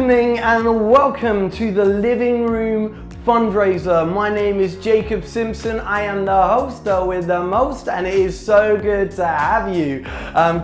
evening and welcome to the Living Room Fundraiser. My name is Jacob Simpson. I am the host with the most, and it is so good to have you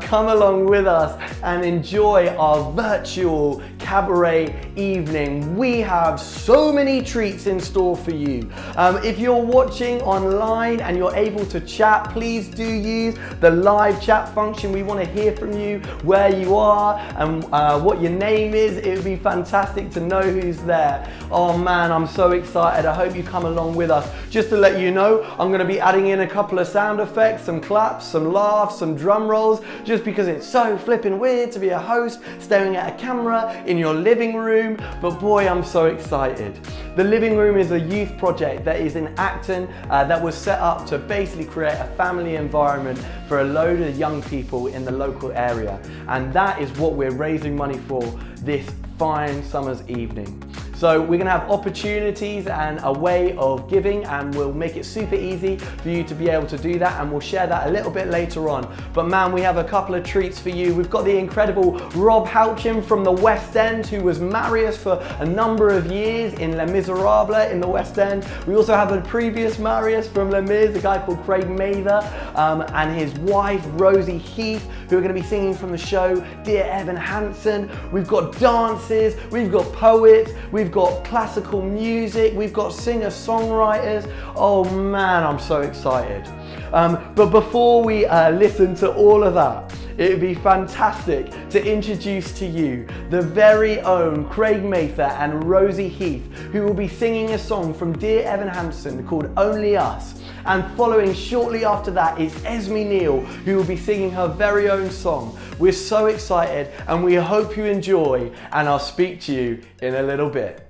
come along with us and enjoy our virtual cabaret evening. We have so many treats in store for you. If you're watching online and you're able to chat, please do use the live chat function. We want to hear from you, where you are and what your name is. It would be fantastic to know who's there. Oh man, I'm so excited. I hope you come along with us. Just to let you know, I'm going to be adding in a couple of sound effects, some claps, some laughs, some drum rolls, just because it's so flipping weird to be a host staring at a camera in your living room. But boy, I'm so excited. The Living Room is a youth project that is in Acton that was set up to basically create a family environment for a load of young people in the local area. And that is what we're raising money for this fine summer's evening. So we're going to have opportunities and a way of giving, and we'll make it super easy for you to be able to do that, and we'll share that a little bit later on. But man, we have a couple of treats for you. We've got the incredible Rob Houchin from the West End, who was Marius for a number of years in Les Miserables in the West End. We also have a previous Marius from Les Mis, a guy called Craig Mather, and his wife Rosie Heath, who are going to be singing from the show Dear Evan Hansen. We've got dances, we've got poets, we've got classical music, we've got singer-songwriters. Oh man, I'm so excited. But before we listen to all of that, it would be fantastic to introduce to you the very own Craig Mather and Rosie Heath, who will be singing a song from Dear Evan Hansen called Only Us. And following shortly after that is Esme Neal, who will be singing her very own song. We're so excited and we hope you enjoy, and I'll speak to you in a little bit.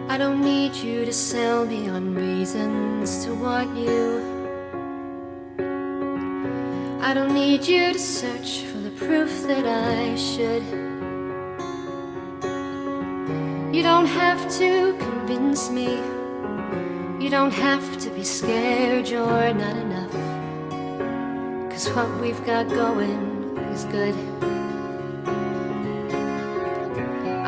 I don't need you to sell me on reasons to want you. I don't need you to search for the proof that I should. You don't have to convince me. You don't have to be scared you're not enough. 'Cause what we've got going is good.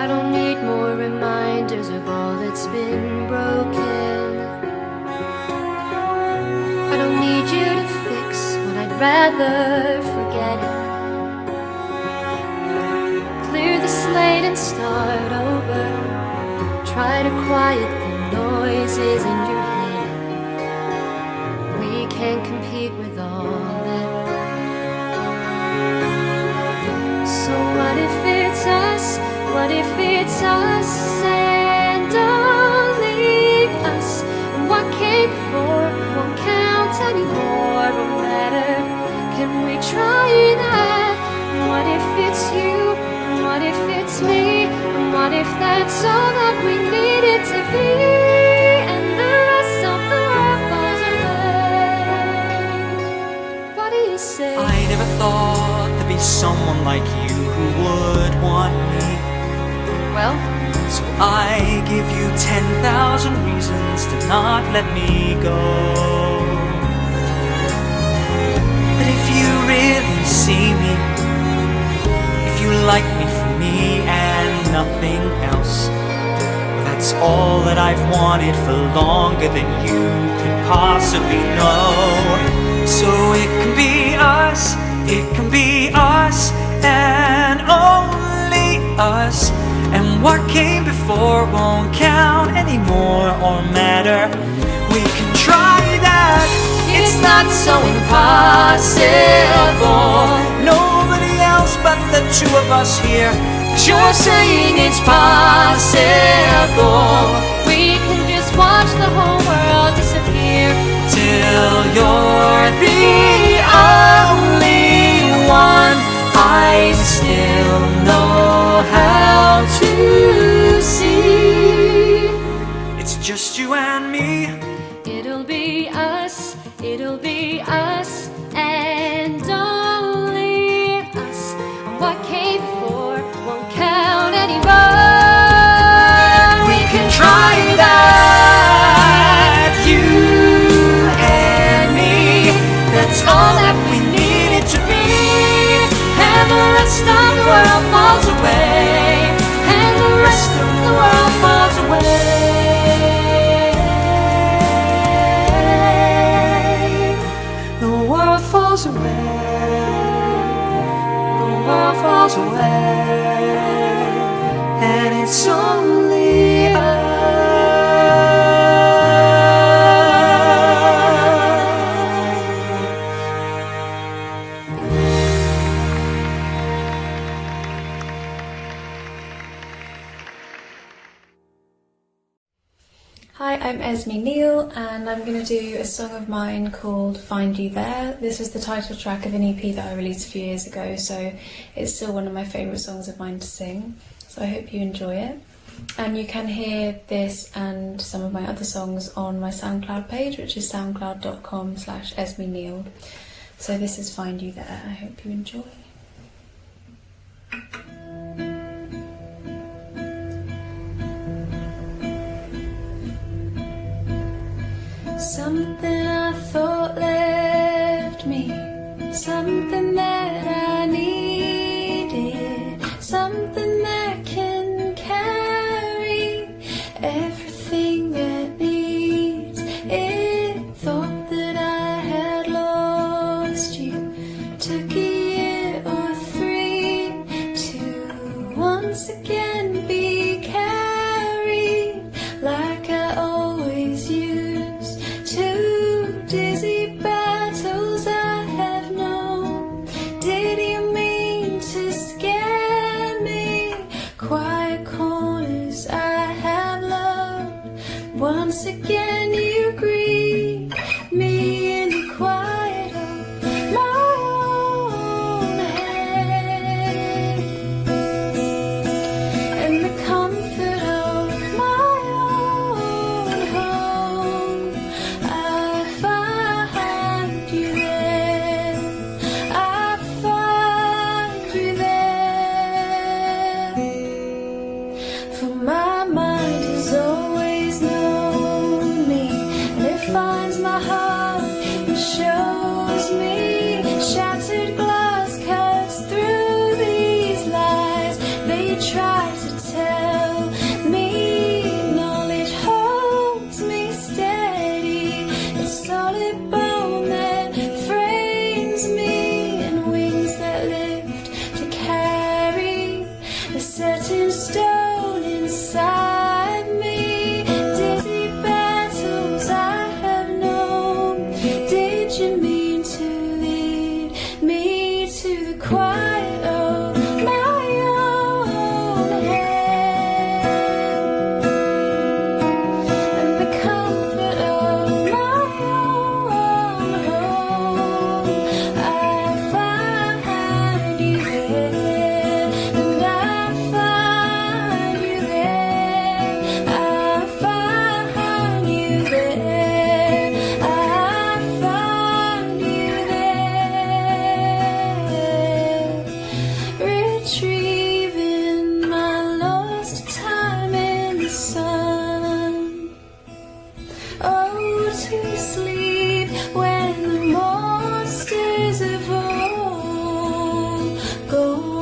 I don't need more reminders of all that's been broken. I don't need you to fix what I'd rather forget. Clear the slate and start over. Try to quiet the noises in your head. We can't compete with all that. So what if it's us? What if it's us and only us? And what came before won't count anymore, won't matter. Can we try that? What if it's you? What if it's me? And what if that's all that we need it to be? And the rest of the world falls away. What do you say? I never thought there'd be someone like you who would want me. Well, so I give you 10,000 reasons to not let me go. But if you really see me, if you like me for me and nothing else, well, that's all that I've wanted for longer than you could possibly know. So it can be us, and only us. And what came before won't count anymore or matter. We can try that. it's not so impossible. Nobody else but the two of us here. 'Cause you're saying it's possible. We can just watch the whole world disappear Till you're the only one. I still know how to see. It's just you and me. It'll be us and only us. What came before won't count Hi, I'm Esme Neal and I'm going to do a song of mine called Find You There. This was the title track of an EP that I released a few years ago, so it's still one of my favourite songs of mine to sing. So I hope you enjoy it. And you can hear this and some of my other songs on my SoundCloud page, which is soundcloud.com/Esme Neal. So this is Find You There. I hope you enjoy. Something I thought left me, something that I needed, something that can carry everything that needs it. Thought that I had lost you, took a year or three to once again be carried like I always used. Two dizzy battles I have known. Did you mean to scare me? Quiet corners I have loved. Once again you greet me in the quiet of my own head, and the comfort of my own home. I find you there. I find you there. For my mind has always known me, and it finds my heart and shows me. Shattered glass cuts through these lies they try to tell me. Knowledge holds me steady. It's solid bone that frames me, and wings that lift to carry a set in stone inside me. Dizzy battles I have known. Did you mean to lead me to the quiet of my own head, and the comfort of my own home? I find you there, and I find you there. I find you there. I find you there. Retrieving my lost time in the sun. Oh, to sleep when the monsters have all gone.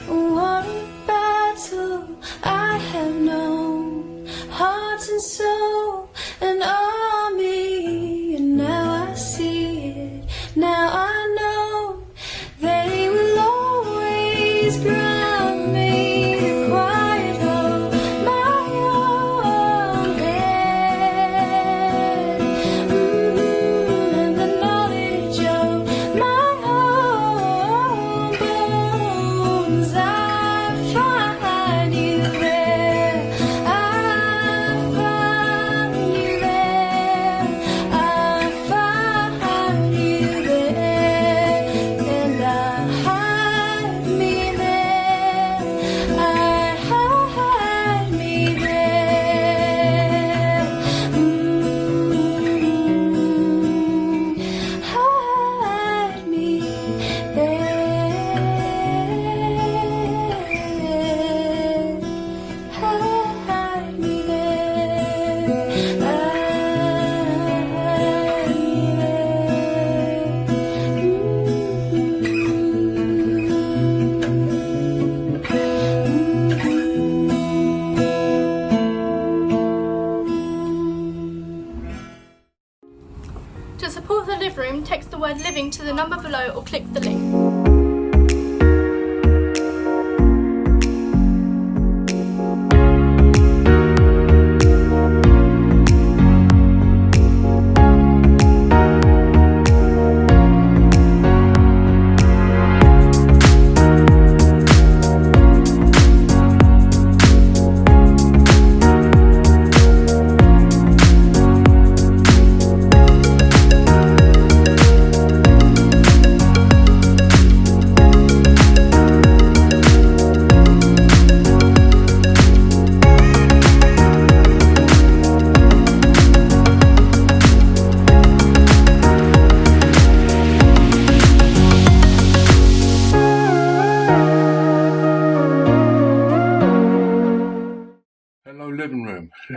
What a battle I have known, heart and soul, an army, and now I see it, now I know they will always ground me. The quiet of my own head, and the knowledge of my own bones. I find you there. I find you there. I find you there, and I hide me there. I hide me there. Hide me there. Hide me there. Hide me To support the Live Room, text the word living to the number below or click the link.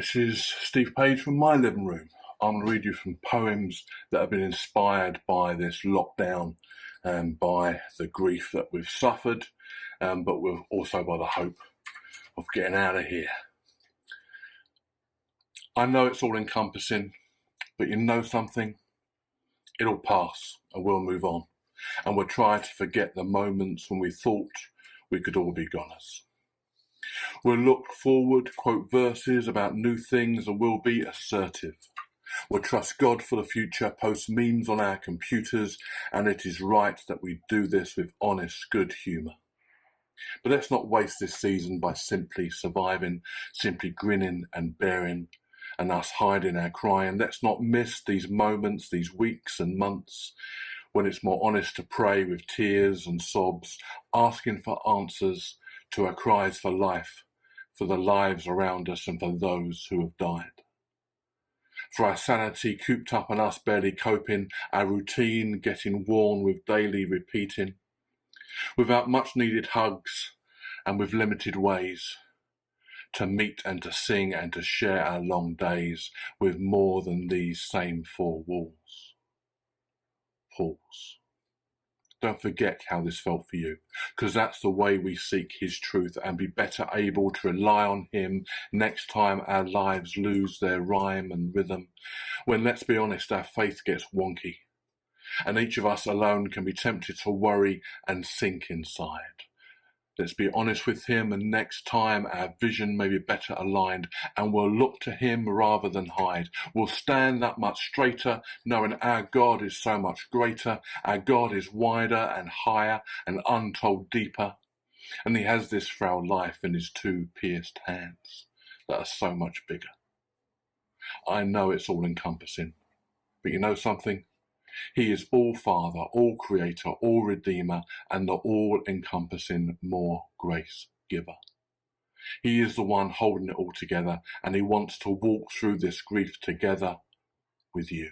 This is Steve Page from my living room. I'm going to read you from poems that have been inspired by this lockdown and by the grief that we've suffered, but also by the hope of getting out of here. I know it's all encompassing, but you know something? It'll pass and we'll move on. And we'll try to forget the moments when we thought we could all be goners. We'll look forward, quote verses about new things, and we'll be assertive. We'll trust God for the future, post memes on our computers, and it is right that we do this with honest, good humour. But let's not waste this season by simply surviving, simply grinning and bearing, and us hiding our crying. Let's not miss these moments, these weeks and months, when it's more honest to pray with tears and sobs, asking for answers to our cries for life, for the lives around us and for those who have died. For our sanity cooped up and us barely coping, our routine getting worn with daily repeating, without much needed hugs and with limited ways to meet and to sing and to share our long days with more than these same four walls. Pause. Don't forget how this felt for you, because that's the way we seek his truth and be better able to rely on him next time our lives lose their rhyme and rhythm, when, let's be honest, our faith gets wonky, and each of us alone can be tempted to worry and sink inside. Let's be honest with him, and next time our vision may be better aligned, and we'll look to him rather than hide. We'll stand that much straighter, knowing our God is so much greater. Our God is wider and higher and untold deeper, and he has this frail life in his two pierced hands that are so much bigger. I know it's all encompassing, but you know something? He is all Father, all Creator, all Redeemer, and the all-encompassing more grace giver. He is the one holding it all together, and he wants to walk through this grief together with you.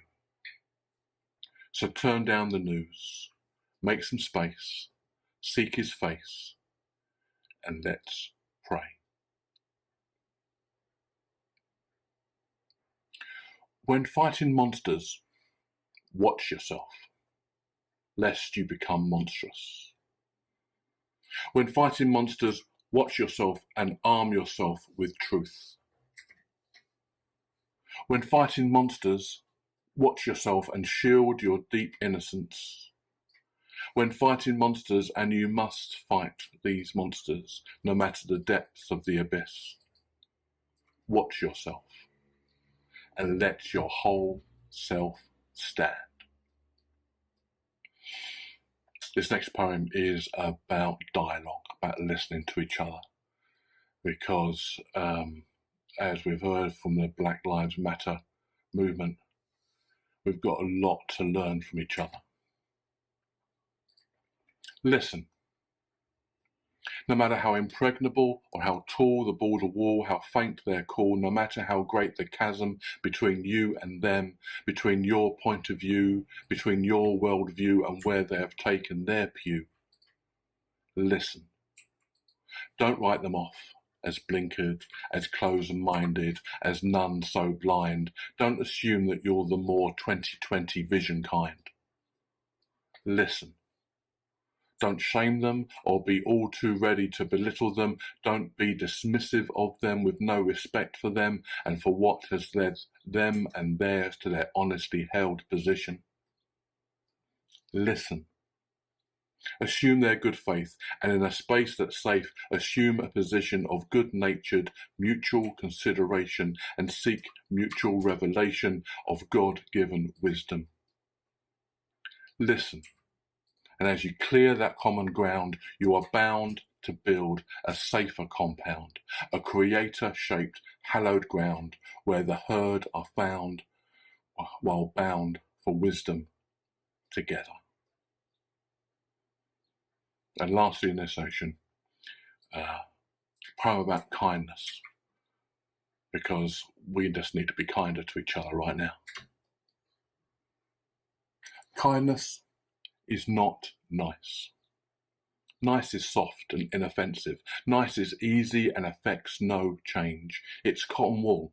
So turn down the news, make some space, seek his face, and let's pray. When fighting monsters, watch yourself, lest you become monstrous. When fighting monsters, watch yourself and arm yourself with truth. When fighting monsters, watch yourself and shield your deep innocence. When fighting monsters, and you must fight these monsters, no matter the depths of the abyss, watch yourself and let your whole self stand. This next poem is about dialogue, about listening to each other, because as we've heard from the Black Lives Matter movement, we've got a lot to learn from each other. Listen. No matter how impregnable or how tall the border wall, how faint their call, no matter how great the chasm between you and them, between your point of view, between your worldview and where they have taken their pew, listen. Don't write them off as blinkered, as close-minded, as none so blind. Don't assume that you're the more 2020 vision kind. Listen. Don't shame them or be all too ready to belittle them. Don't be dismissive of them with no respect for them and for what has led them and theirs to their honestly held position. Listen. Assume their good faith, and in a space that's safe, assume a position of good-natured mutual consideration and seek mutual revelation of God-given wisdom. Listen. And as you clear that common ground, you are bound to build a safer compound, a creator-shaped hallowed ground where the herd are found while bound for wisdom together. And lastly in this section, a poem about kindness, because we just need to be kinder to each other right now. Kindness is not nice. Nice is soft and inoffensive. Nice is easy and affects no change. It's cotton wool.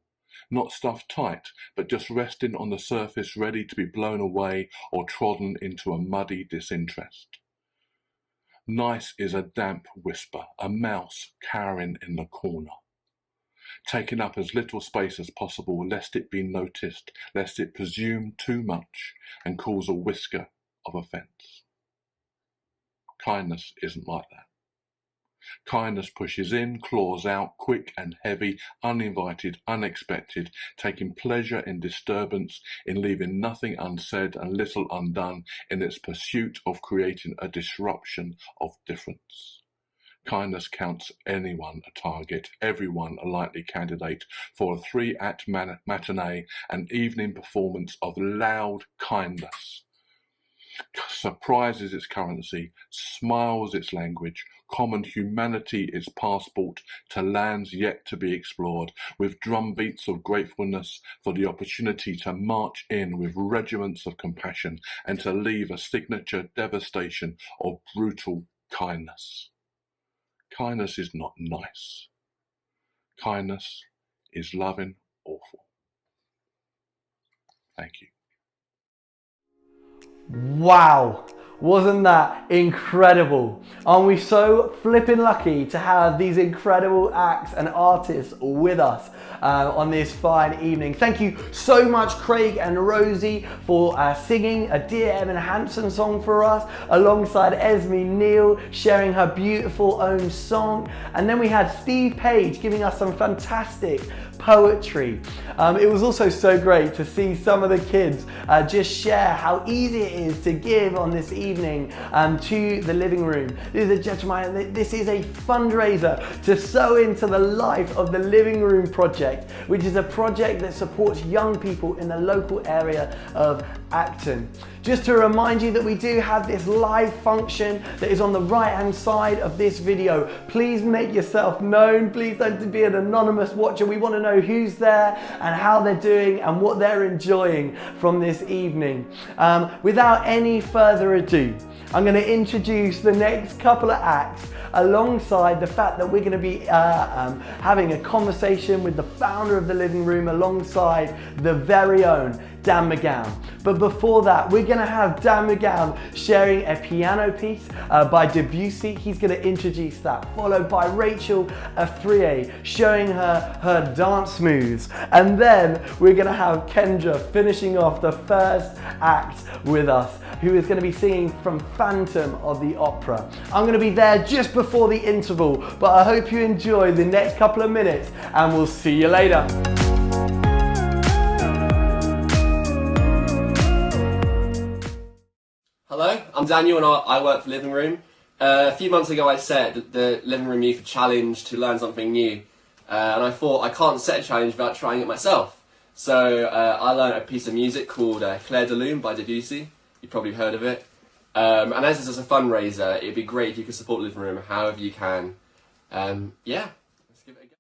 not stuffed tight, but just resting on the surface, ready to be blown away or trodden into a muddy disinterest. Nice is a damp whisper, a mouse cowering in the corner, taking up as little space as possible, lest it be noticed, lest it presume too much and cause a whisker of offence. Kindness isn't like that. Kindness pushes in, claws out, quick and heavy, uninvited, unexpected, taking pleasure in disturbance, in leaving nothing unsaid and little undone in its pursuit of creating a disruption of difference. Kindness counts anyone a target, everyone a likely candidate for a 3-act matinee, an evening performance of loud kindness. Surprise is its currency, smiles its language, common humanity its passport to lands yet to be explored, with drumbeats of gratefulness for the opportunity to march in with regiments of compassion and to leave a signature devastation of brutal kindness. Kindness is not nice. Kindness is loving awful. Thank you. Wow, wasn't that incredible? Aren't we so flipping lucky to have these incredible acts and artists with us on this fine evening? Thank you so much, Craig and Rosie, for singing a Dear Evan Hansen song for us, alongside Esme Neal sharing her beautiful own song. And then we had Steve Page giving us some fantastic poetry. It was also so great to see some of the kids just share how easy it is to give on this evening to the living room. Ladies and gentlemen, this is a fundraiser to sow into the life of the Living Room Project, which is a project that supports young people in the local area of Acton. Just to remind you that we do have this live function that is on the right hand side of this video. Please make yourself known. Please don't be an anonymous watcher. We want to know who's there and how they're doing and what they're enjoying from this evening. Without any further ado, I'm going to introduce the next couple of acts, alongside the fact that we're going to be having a conversation with the founder of the Living Room, alongside the very own Dan McGowan. But before that, we're going to have Dan McGowan sharing a piano piece by Debussy. He's going to introduce that, followed by Rachel Afriye showing her dance moves. And then we're going to have Kendra finishing off the first act with us, who is going to be singing from Phantom of the Opera. I'm going to be there just before the interval, but I hope you enjoy the next couple of minutes, and we'll see you later. Hello, I'm Daniel and I work for Living Room. A few months ago I set the Living Room Youth Challenge to learn something new, and I thought I can't set a challenge without trying it myself. So I learned a piece of music called Clair de Lune by Debussy. You've probably heard of it. And as this is a fundraiser, it'd be great if you could support Living Room however you can. Yeah, let's give it a go.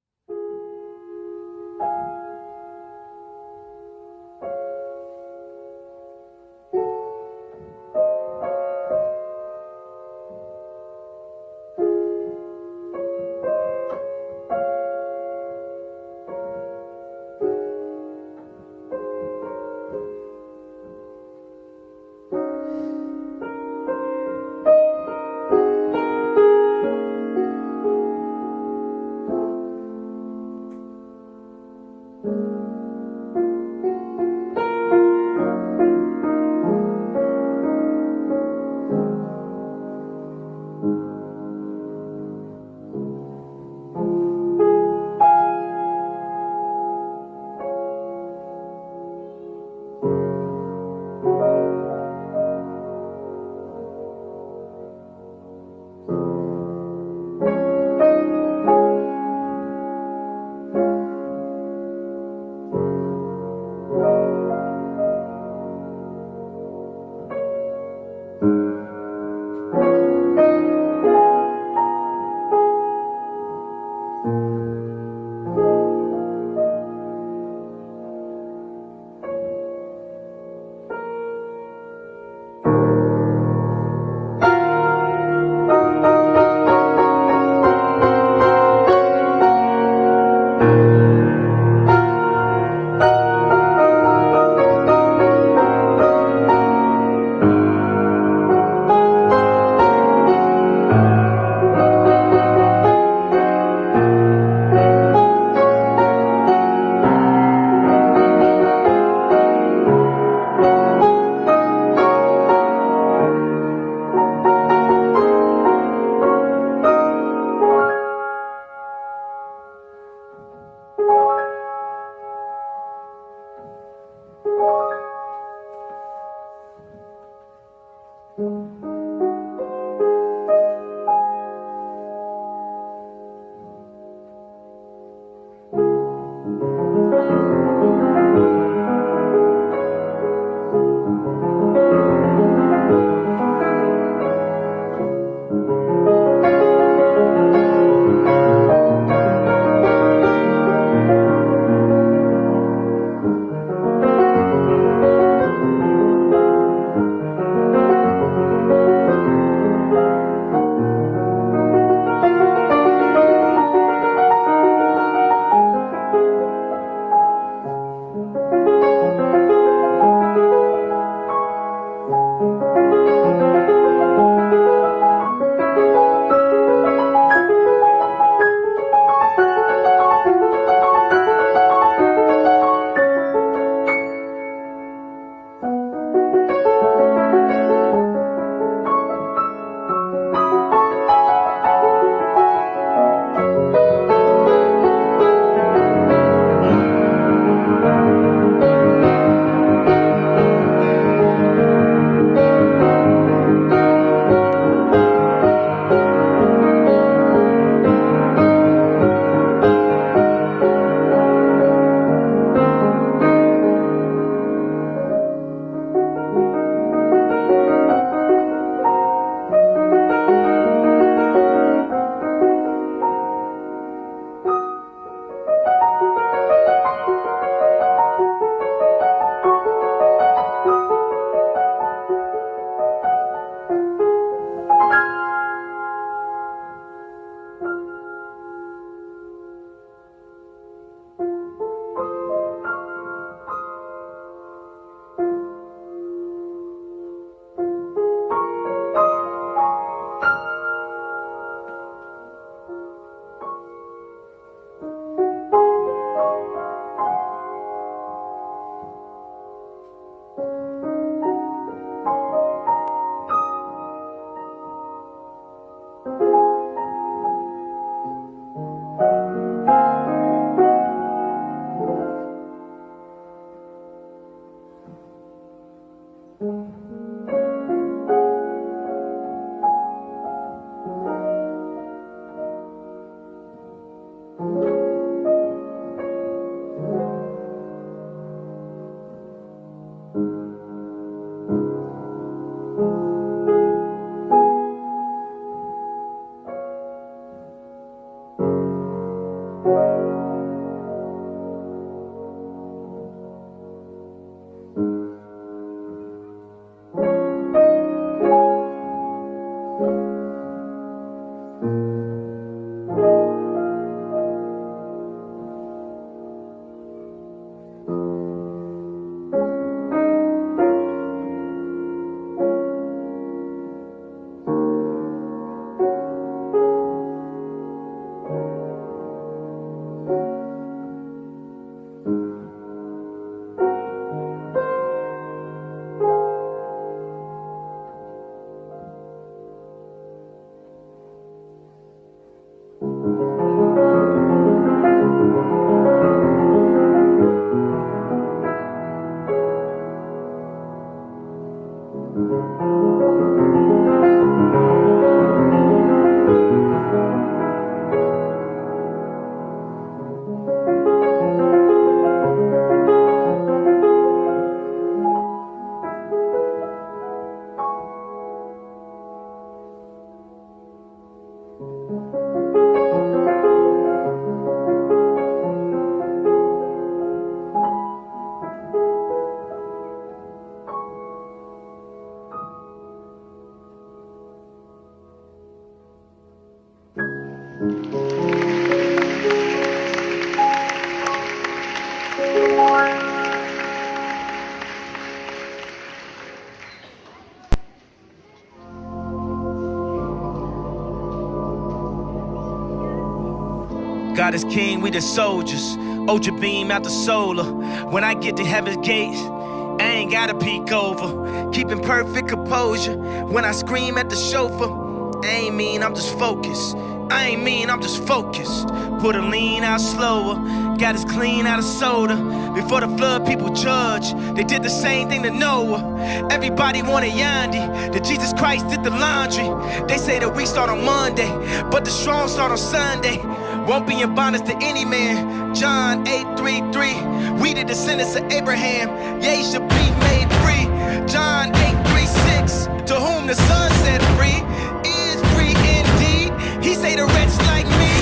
God is king, we the soldiers. Ultra beam out the solar. When I get to heaven's gates, I ain't gotta peek over. Keeping perfect composure. When I scream at the chauffeur, I ain't mean, I'm just focused. I ain't mean, I'm just focused. Put a lean out slower. Got us clean out of soda. Before the flood, people judge. They did the same thing to Noah. Everybody wanted Yandi. That Jesus Christ did the laundry. They say the week start on Monday, but the strong start on Sunday. Won't be in bondage to any man. John 8:33. We the descendants of Abraham. Ye should be made free. John 8:36. To whom the Son set free is free indeed. He say the wretch like me.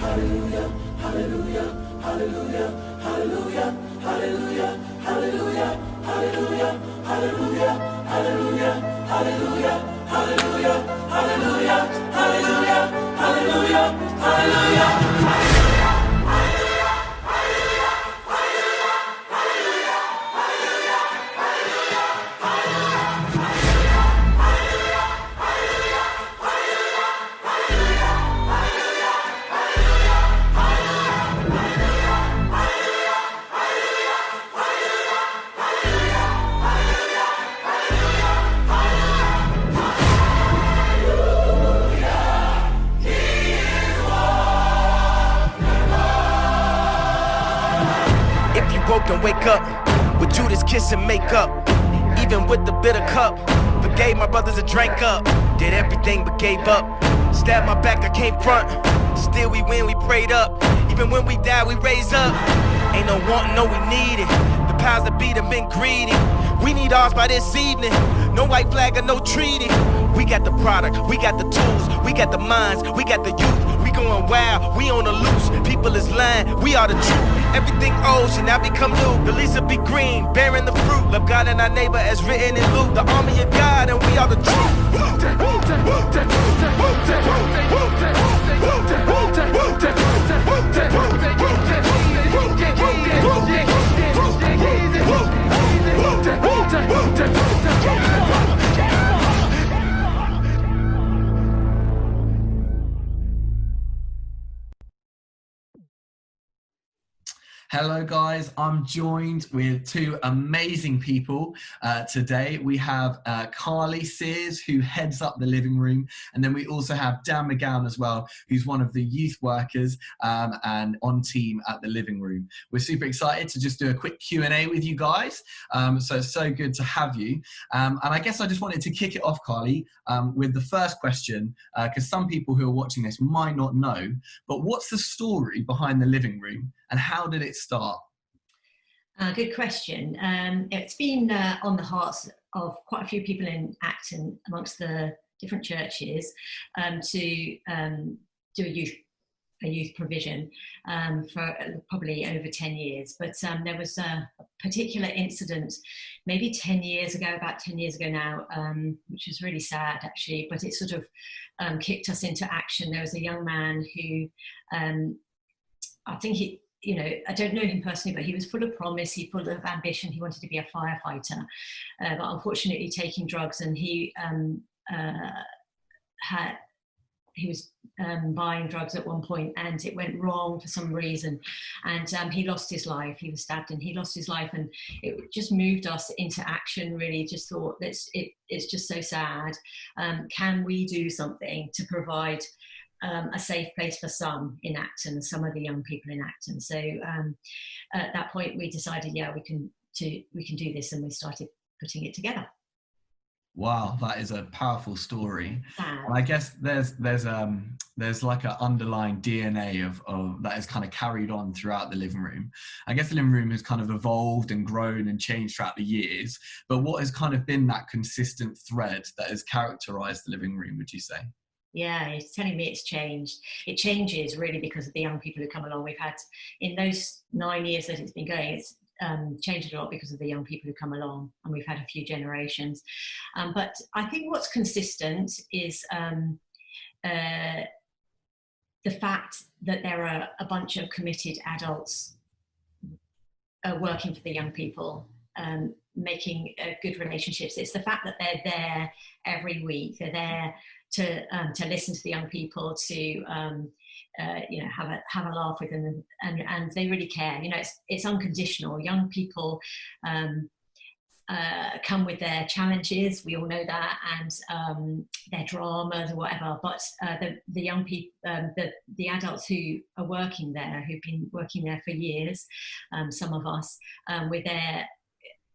Hallelujah, hallelujah, hallelujah, hallelujah, hallelujah, hallelujah, hallelujah, hallelujah, hallelujah, hallelujah, hallelujah, hallelujah, hallelujah, hallelujah, hallelujah. Woke and wake up with Judas kiss and make up. Even with the bitter cup, forgave my brothers and drank up. Did everything but gave up. Stabbed my back, I came front. Still we win, we prayed up. Even when we die, we raise up. Ain't no wanting, no we need it. The powers that be have been greedy. We need ours by this evening. No white flag or no treaty. We got the product, we got the tools, we got the minds, we got the youth. We going wild, we on the loose. People is lying, we are the truth. Everything old should now become new. The leaves will be green, bearing the fruit. Love God and our neighbor as written in Luke. The army of God and we are the truth. Hello guys, I'm joined with two amazing people today. We have Carly Sears, who heads up the living room, and then we also have Dan McGowan as well, who's one of the youth workers and on team at the living room. We're super excited to just do a quick Q&A with you guys, so it's so good to have you. And I guess I just wanted to kick it off, Carly, with the first question, because some people who are watching this might not know, but what's the story behind the living room? And how did it start? Good question. It's been on the hearts of quite a few people in Acton amongst the different churches to do a youth provision for probably over 10 years. But there was a particular incident maybe about 10 years ago now, which was really sad actually, but it sort of kicked us into action. There was a young man who I think I don't know him personally, but he was full of promise, he full of ambition. He wanted to be a firefighter, but unfortunately taking drugs, and he was buying drugs at one point, and it went wrong for some reason, and he lost his life. He was stabbed and he lost his life, and it just moved us into action. Really, just thought it's just so sad. Can we do something to provide a safe place for some in Acton, some of the young people in Acton? So at that point we decided, yeah, we can do this, and we started putting it together. Wow, that is a powerful story. And I guess there's like an underlying DNA of that is kind of carried on throughout the living room. I guess the living room has kind of evolved and grown and changed throughout the years, but what has kind of been that consistent thread that has characterized the living room, would you say? Yeah, it's telling me it's changed. It changes really because of the young people who come along. We've had, in those 9 years that it's been going, it's changed a lot because of the young people who come along, and we've had a few generations. But I think what's consistent is the fact that there are a bunch of committed adults working for the young people, making good relationships. It's the fact that they're there every week. They're there to listen to the young people, to you know, have a laugh with them, and they really care. You know, it's unconditional. Young people come with their challenges, we all know that, and their dramas or whatever. But the young people, the adults who are working there, who've been working there for years, some of us, we're there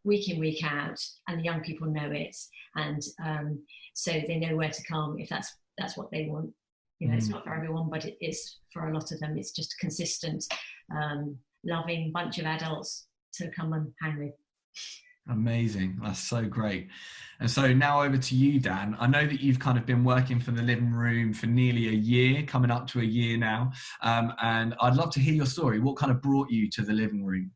week in, week out, and the young people know it, and so they know where to come if that's what they want. You know, it's not for everyone, but it is for a lot of them. It's just a consistent, loving bunch of adults to come and hang with. Amazing. That's so great. And so now over to you, Dan. I know that you've kind of been working for the Living Room for nearly a year, coming up to a year now. And I'd love to hear your story. What kind of brought you to the Living Room?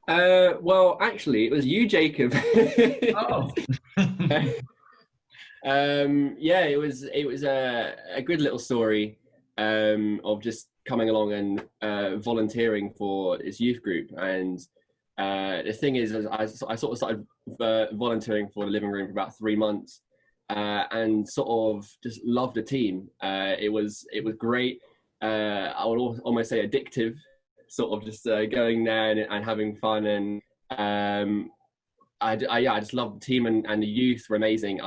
Well, actually, it was you, Jacob. Oh. Yeah, it was a good little story of just coming along and volunteering for this youth group. And the thing is, I sort of started volunteering for the Living Room for about 3 months, and sort of just loved the team. It was great. I would almost say addictive, sort of just going there and having fun. And I just loved the team, and the youth were amazing.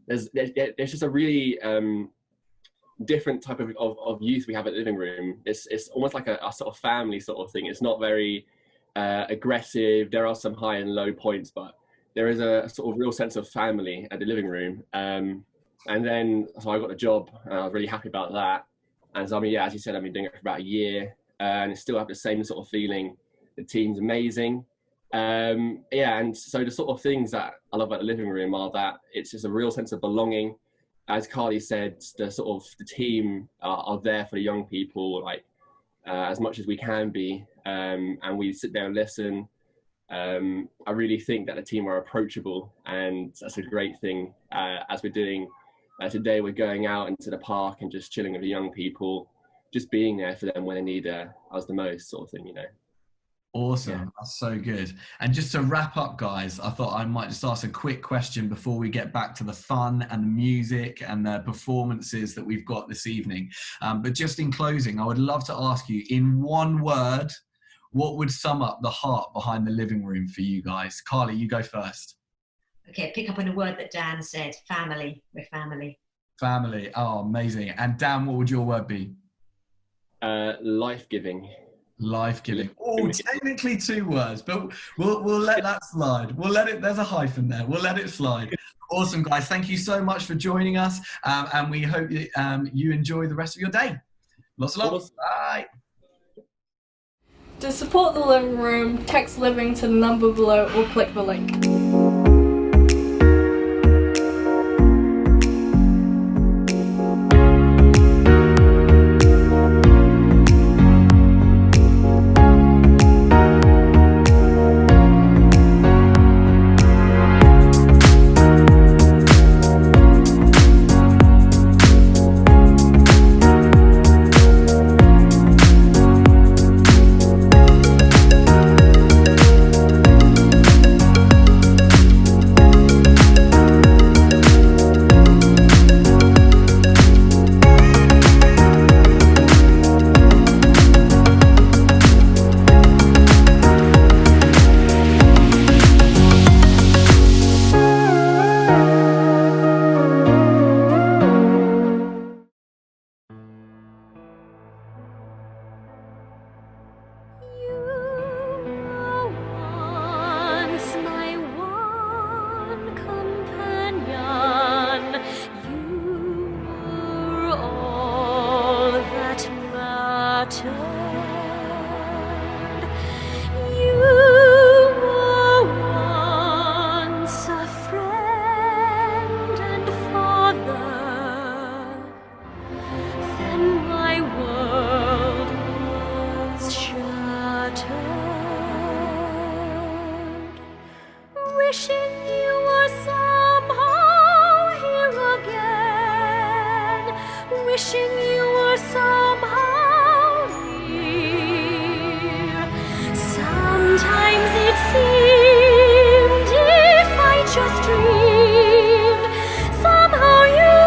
There's just a really different type of youth we have at the Living Room. It's almost like a sort of family sort of thing. It's not very aggressive. There are some high and low points, but there is a sort of real sense of family at the Living Room. And then, so I got a job, and I was really happy about that. And so, I mean, yeah, as you said, I've been doing it for about a year, and I still have the same sort of feeling. The team's amazing. Yeah, and so the sort of things that I love about the Living Room are that it's just a real sense of belonging. As Carly said, the team are there for the young people, like as much as we can be, and we sit there and listen. I really think that the team are approachable, and that's a great thing. As we're doing today, we're going out into the park and just chilling with the young people, just being there for them when they need us the most, sort of thing, you know. Awesome. Yeah. That's so good. And just to wrap up, guys, I thought I might just ask a quick question before we get back to the fun and the music and the performances that we've got this evening. But just in closing, I would love to ask you, in one word, what would sum up the heart behind the Living Room for you guys? Carly, you go first. Okay, pick up on a word that Dan said. Family. We're family. Family. Oh, amazing. And Dan, what would your word be? Life-giving. Life-giving. Oh, technically 2 words, but we'll let that slide. We'll let it. There's a hyphen there. We'll let it slide. Awesome, guys. Thank you so much for joining us, and we hope you enjoy the rest of your day. Lots of love. Bye. To support the Living Room, text living to the number below or click the link. Wishing you were somehow here again, wishing you were somehow near. Sometimes it seemed if I just dreamed, somehow you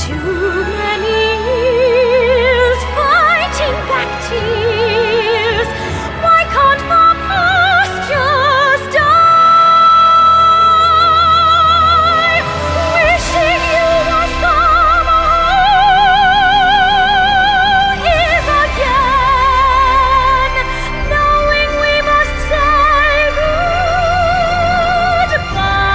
Too many years fighting back tears. Why can't the past just die? Wishing you were somehow here again, knowing we must say goodbye.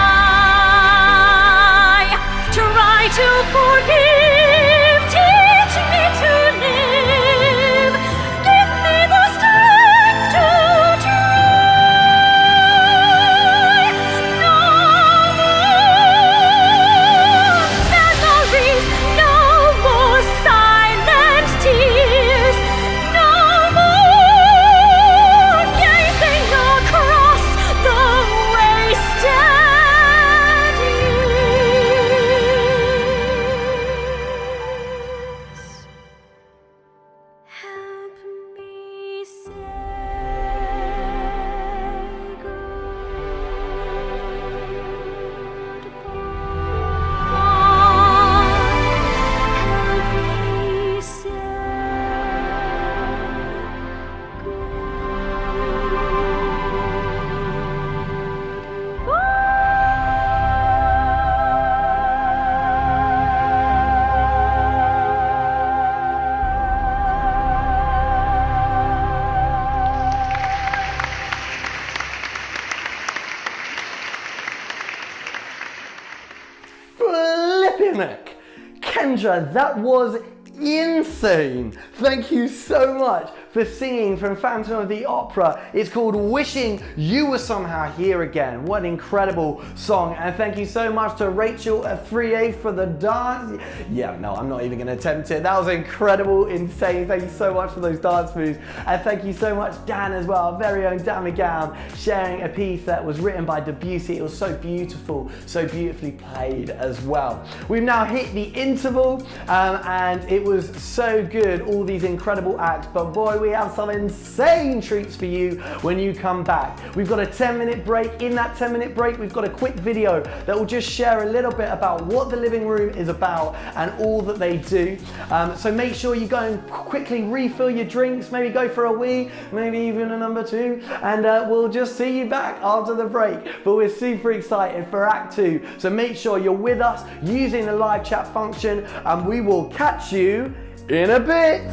Try to forgive, teach me to live, give me the strength to try. No more memories, no more silent tears, no more gazing across the wasted years. Help me say Flipping heck. Kendra, that was insane. Thank you so much for singing from Phantom of the Opera. It's called Wishing You Were Somehow Here Again. What an incredible song. And thank you so much to Rachel at 3A for the dance. Yeah, no, I'm not even going to attempt it. That was incredible, insane. Thank you so much for those dance moves. And thank you so much, Dan, as well, our very own Dan McGowan, sharing a piece that was written by Debussy. It was so beautiful, so beautifully played as well. We've now hit the interval, and it was so good, all these incredible acts, but boy, we have some insane treats for you when you come back. We've got a 10-minute break. In that 10-minute break, we've got a quick video that will just share a little bit about what the living room is about and all that they do. So make sure you go and quickly refill your drinks, maybe go for a wee, maybe even a number 2, and we'll just see you back after the break. But we're super excited for Act 2, so make sure you're with us using the live chat function, and we will catch you in a bit.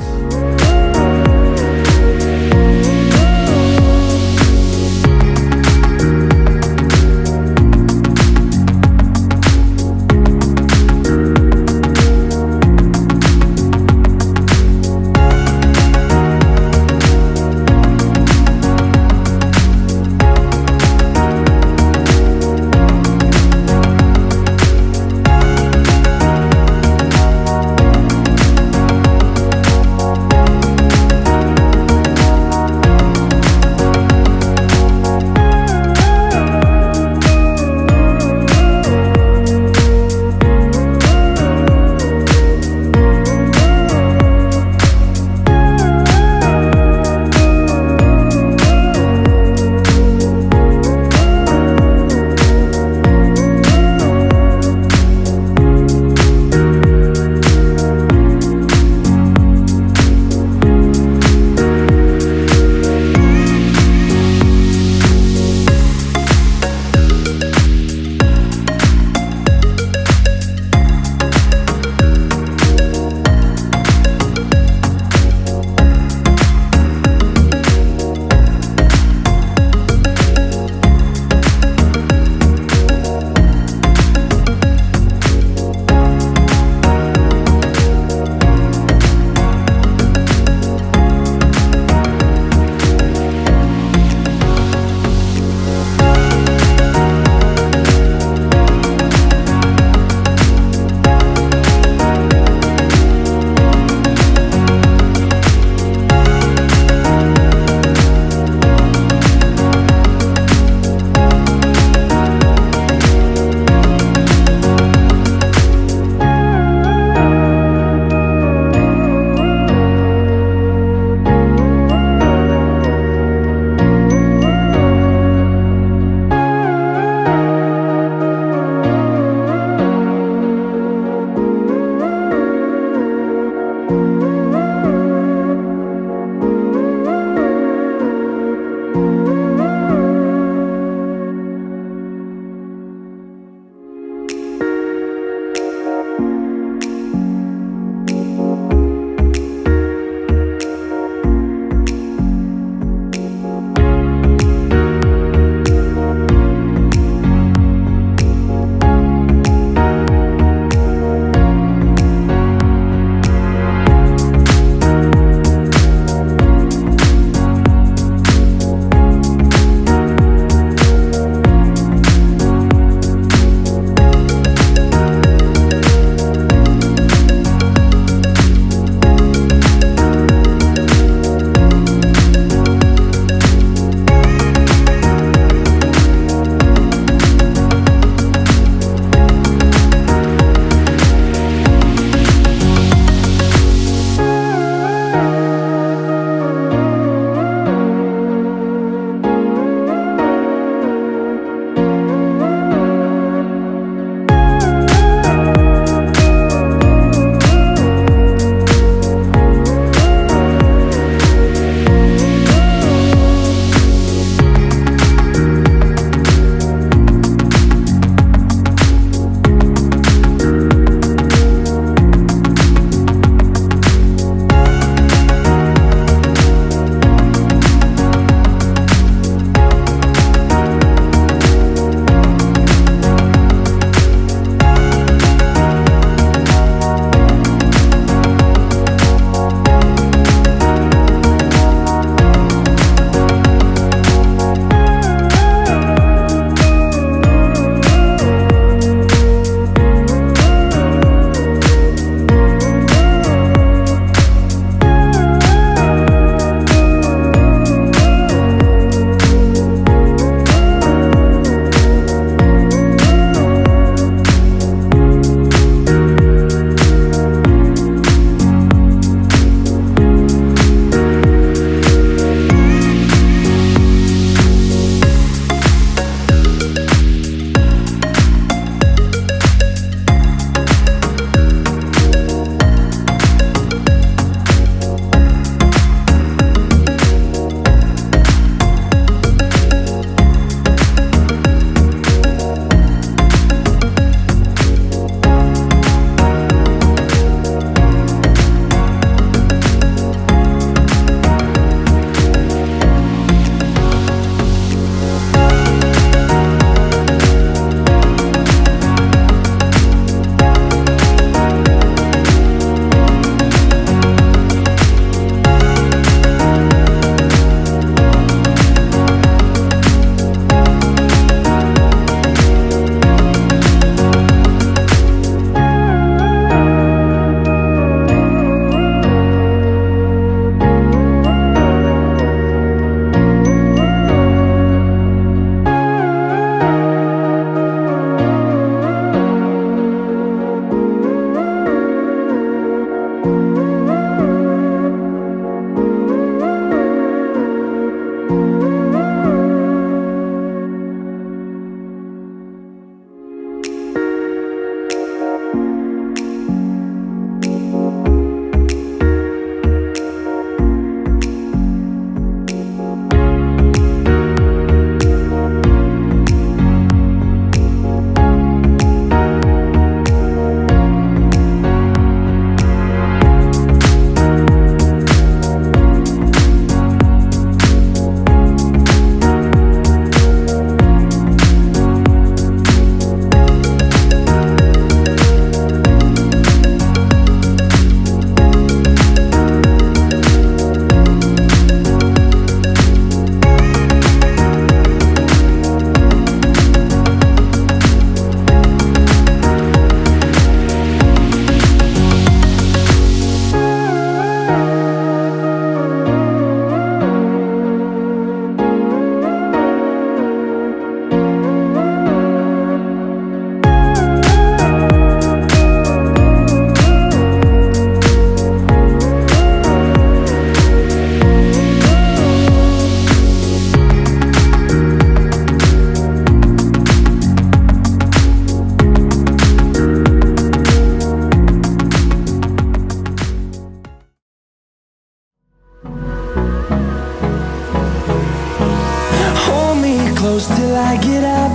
I get up,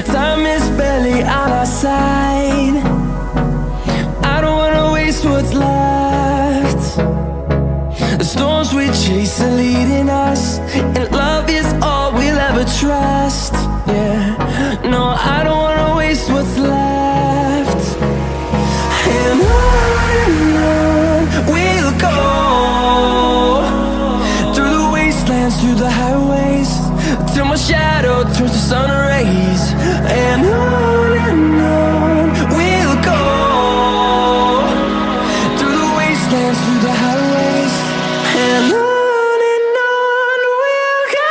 time is barely on our side. I don't wanna waste what's left. The storms we chase are leading us, and love is all we'll ever trust. Yeah, no, I don't wanna waste what's left. And on we'll go, through the wastelands, through the highways, till my shadow turns to sun rays. And on we'll go, through the wastelands, through the highways, and on we'll go.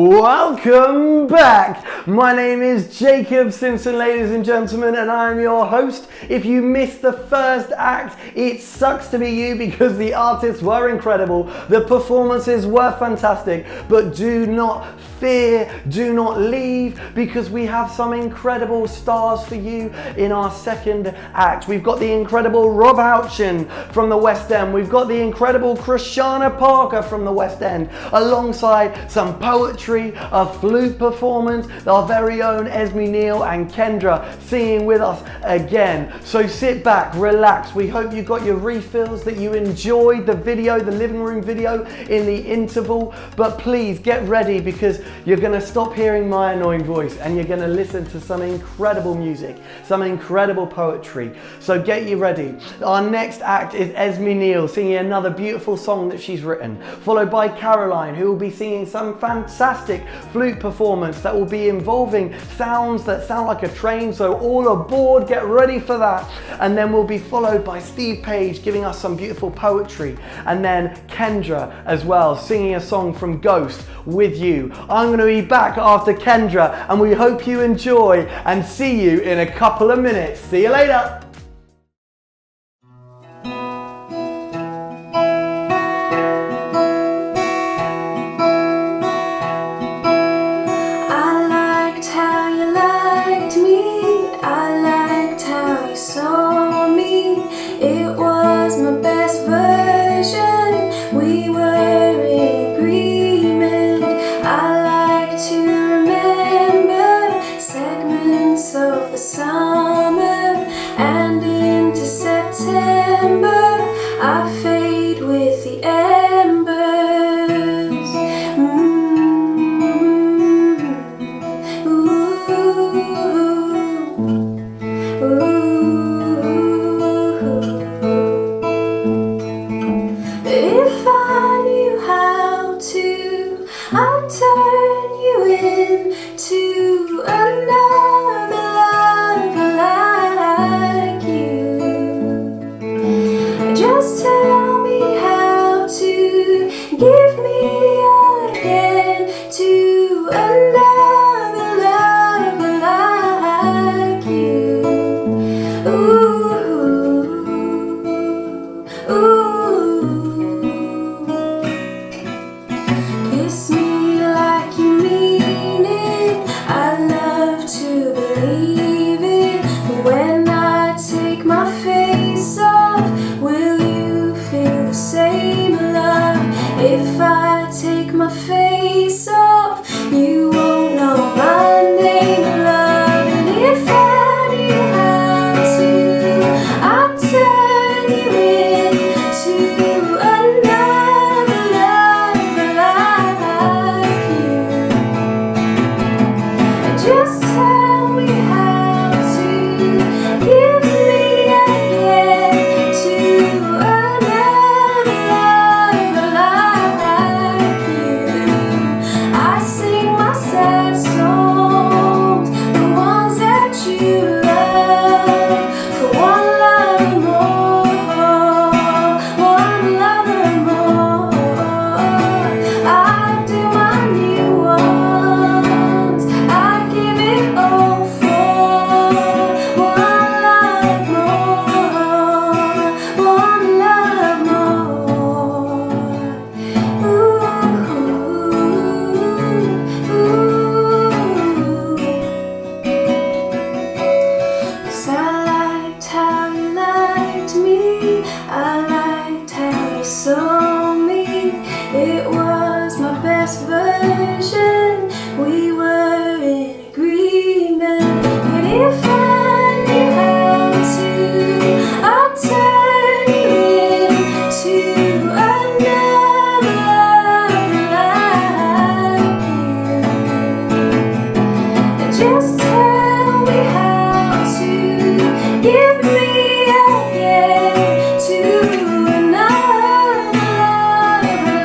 Welcome back. My name is Jacob Simpson, ladies and gentlemen, and I'm your host. If you missed the first act, it sucks to be you because the artists were incredible, the performances were fantastic, but do not fear, do not leave, because we have some incredible stars for you in our second act. We've got the incredible Rob Houchin from the West End. We've got the incredible Krishana Parker from the West End, alongside some poetry, a flute performance, our very own Esme Neal and Kendra singing with us again. So sit back, relax. We hope you got your refills, that you enjoyed the video, the living room video in the interval, but please get ready because you're going to stop hearing my annoying voice and you're going to listen to some incredible music, some incredible poetry. So get you ready. Our next act is Esme Neal singing another beautiful song that she's written, followed by Caroline, who will be singing some fantastic flute performance that will be involving sounds that sound like a train. So all aboard, get ready for that. And then we'll be followed by Steve Page giving us some beautiful poetry, and then Kendra as well singing a song from Ghost with you. I'm going to be back after Kendra, and we hope you enjoy and see you in a couple of minutes. See you later. Believe it. I liked how you saw me. It was my best version. We were in agreement. And if I knew how to, I'd turn you into another like you. Just tell me how to give me again to another like you.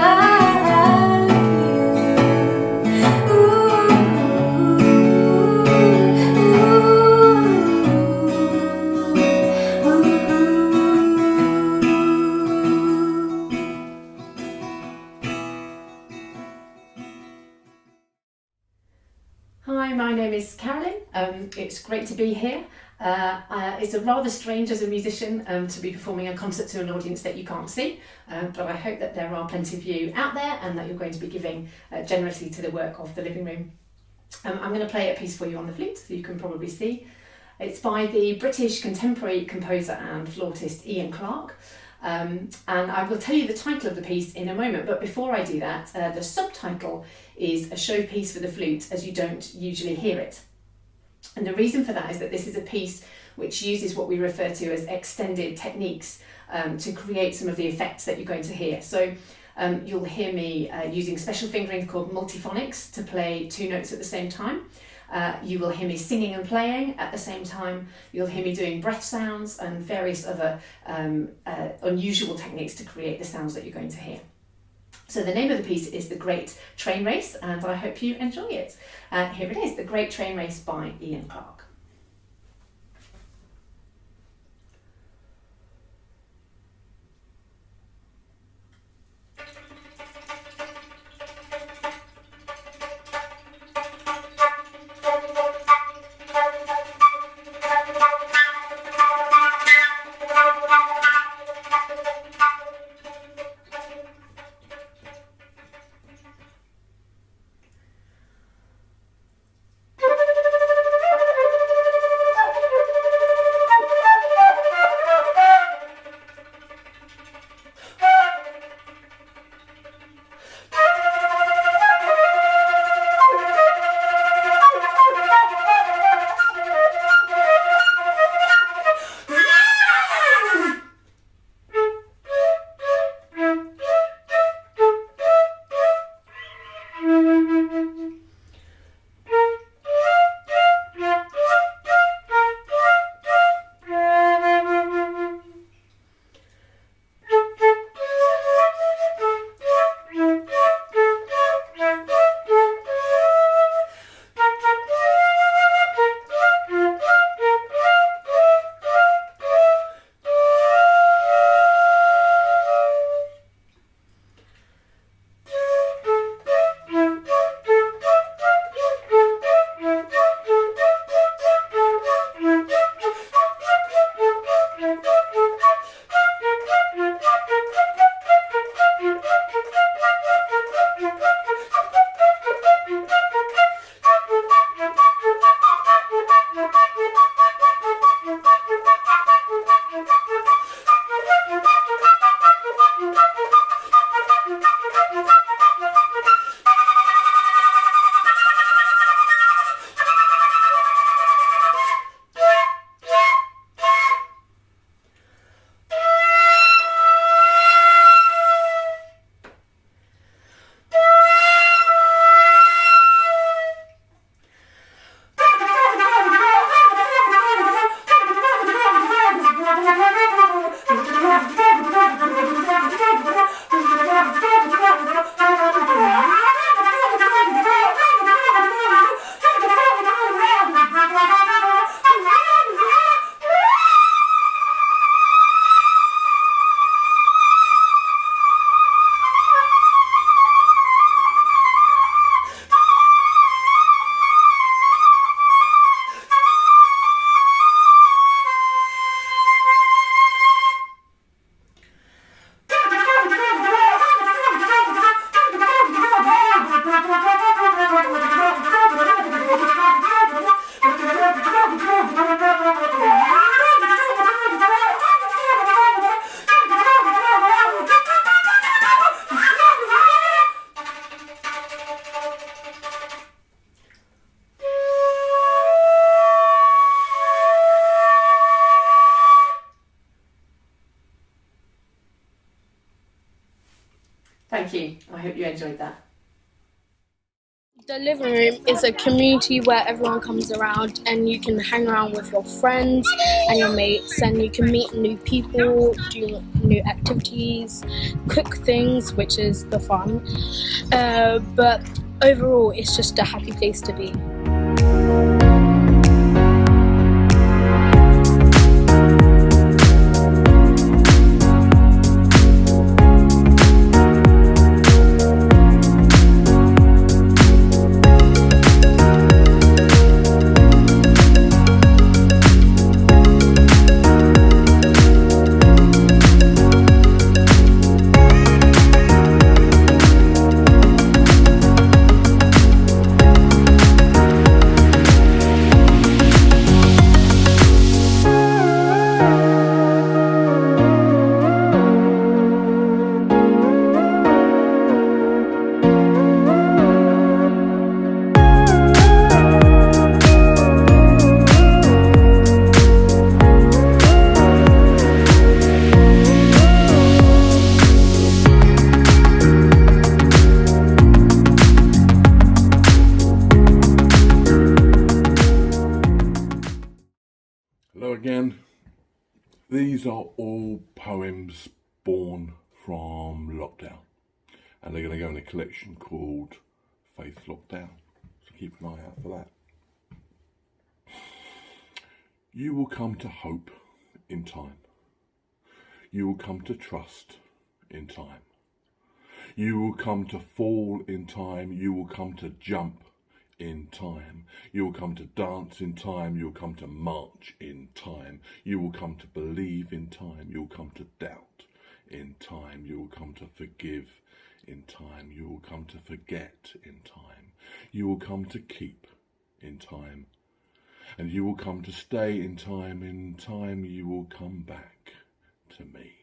Hi, my name is Carolyn. It's great to be here. It's a rather strange as a musician to be performing a concert to an audience that you can't see, but I hope that there are plenty of you out there and that you're going to be giving generously to the work of the living room. I'm going to play a piece for you on the flute, so you can probably see. It's by the British contemporary composer and flautist Ian Clarke. And I will tell you the title of the piece in a moment, but before I do that, the subtitle is A Showpiece for the Flute, as you don't usually hear it. And the reason for that is that this is a piece which uses what we refer to as extended techniques to create some of the effects that you're going to hear. So you'll hear me using special fingering called multiphonics to play two notes at the same time. You will hear me singing and playing at the same time. You'll hear me doing breath sounds and various other unusual techniques to create the sounds that you're going to hear. So the name of the piece is The Great Train Race, and I hope you enjoy it. Here it is, The Great Train Race by Ian Clarke. Thank you. I hope you enjoyed that. The living room is a community where everyone comes around and you can hang around with your friends and your mates, and you can meet new people, do new activities, cook things, which is the fun. But overall, it's just a happy place to be. Hello again. These are all poems born from lockdown, and they're going to go in a collection called Faith Lockdown, so keep an eye out for that. You will come to hope in time. You will come to trust in time. You will come to fall in time. You will come to jump in time. You will come to dance in time. You will come to march in time. You will come to believe in time. You will come to doubt in time. You will come to forgive in time. You will come to forget in time. You will come to keep in time. And you will come to stay in time. In time you will come back to me.